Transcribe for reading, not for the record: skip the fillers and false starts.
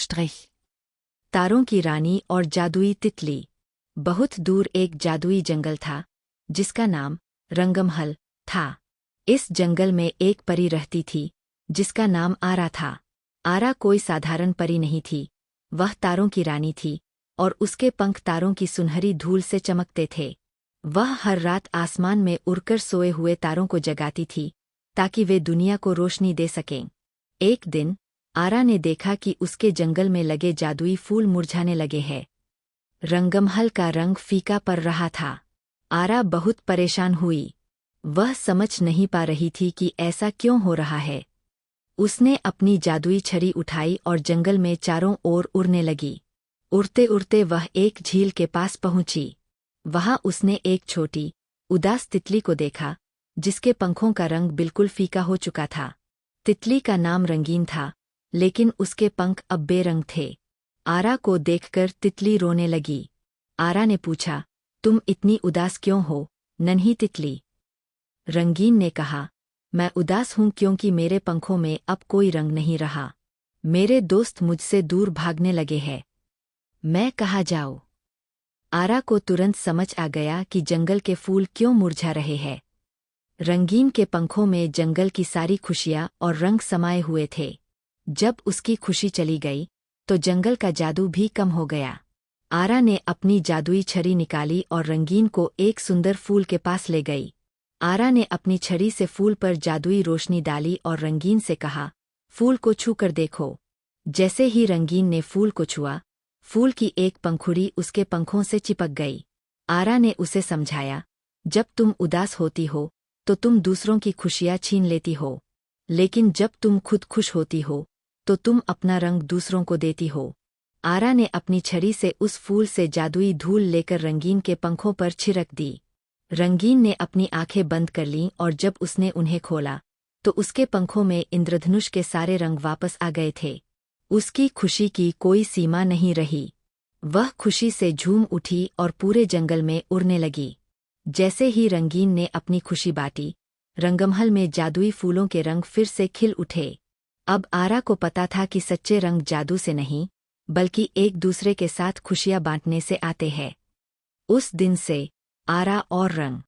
स्ट्रिख। तारों की रानी और जादुई तितली। बहुत दूर एक जादुई जंगल था जिसका नाम रंगमहल था। इस जंगल में एक परी रहती थी जिसका नाम आरा था। आरा कोई साधारण परी नहीं थी, वह तारों की रानी थी और उसके पंख तारों की सुनहरी धूल से चमकते थे। वह हर रात आसमान में उड़कर सोए हुए तारों को जगाती थी ताकि वे दुनिया को रोशनी दे सकें। एक दिन आरा ने देखा कि उसके जंगल में लगे जादुई फूल मुरझाने लगे हैं। रंगमहल का रंग फीका पड़ रहा था। आरा बहुत परेशान हुई। वह समझ नहीं पा रही थी कि ऐसा क्यों हो रहा है। उसने अपनी जादुई छड़ी उठाई और जंगल में चारों ओर उड़ने लगी। उड़ते उड़ते वह एक झील के पास पहुंची। वहां उसने एक छोटी, उदास तितली को देखा जिसके पंखों का रंग बिल्कुल फीका हो चुका था। तितली का नाम रंगीन था, लेकिन उसके पंख अब बेरंग थे। आरा को देखकर तितली रोने लगी। आरा ने पूछा, तुम इतनी उदास क्यों हो, नन्ही तितली? रंगीन ने कहा, मैं उदास हूं क्योंकि मेरे पंखों में अब कोई रंग नहीं रहा। मेरे दोस्त मुझसे दूर भागने लगे हैं। मैं कहाँ जाऊं? आरा को तुरंत समझ आ गया कि जंगल के फूल क्यों मुरझा रहे हैं। रंगीन के पंखों में जंगल की सारी खुशियां और रंग समाये हुए थे। जब उसकी खुशी चली गई तो जंगल का जादू भी कम हो गया। आरा ने अपनी जादुई छड़ी निकाली और रंगीन को एक सुंदर फूल के पास ले गई। आरा ने अपनी छड़ी से फूल पर जादुई रोशनी डाली और रंगीन से कहा, फूल को छू कर देखो। जैसे ही रंगीन ने फूल को छुआ, फूल की एक पंखुड़ी उसके पंखों से चिपक गई। आरा ने उसे समझाया, जब तुम उदास होती हो तो तुम दूसरों की खुशियां छीन लेती हो, लेकिन जब तुम खुद खुश होती हो तो तुम अपना रंग दूसरों को देती हो। आरा ने अपनी छड़ी से उस फूल से जादुई धूल लेकर रंगीन के पंखों पर छिड़क दी। रंगीन ने अपनी आंखें बंद कर लीं और जब उसने उन्हें खोला तो उसके पंखों में इंद्रधनुष के सारे रंग वापस आ गए थे। उसकी खुशी की कोई सीमा नहीं रही। वह खुशी से झूम उठी और पूरे जंगल में उड़ने लगी। जैसे ही रंगीन ने अपनी खुशी बांटी, रंगमहल में जादुई फूलों के रंग फिर से खिल उठे। अब आरा को पता था कि सच्चे रंग जादू से नहीं, बल्कि एक दूसरे के साथ खुशियां बांटने से आते हैं। उस दिन से आरा और रंग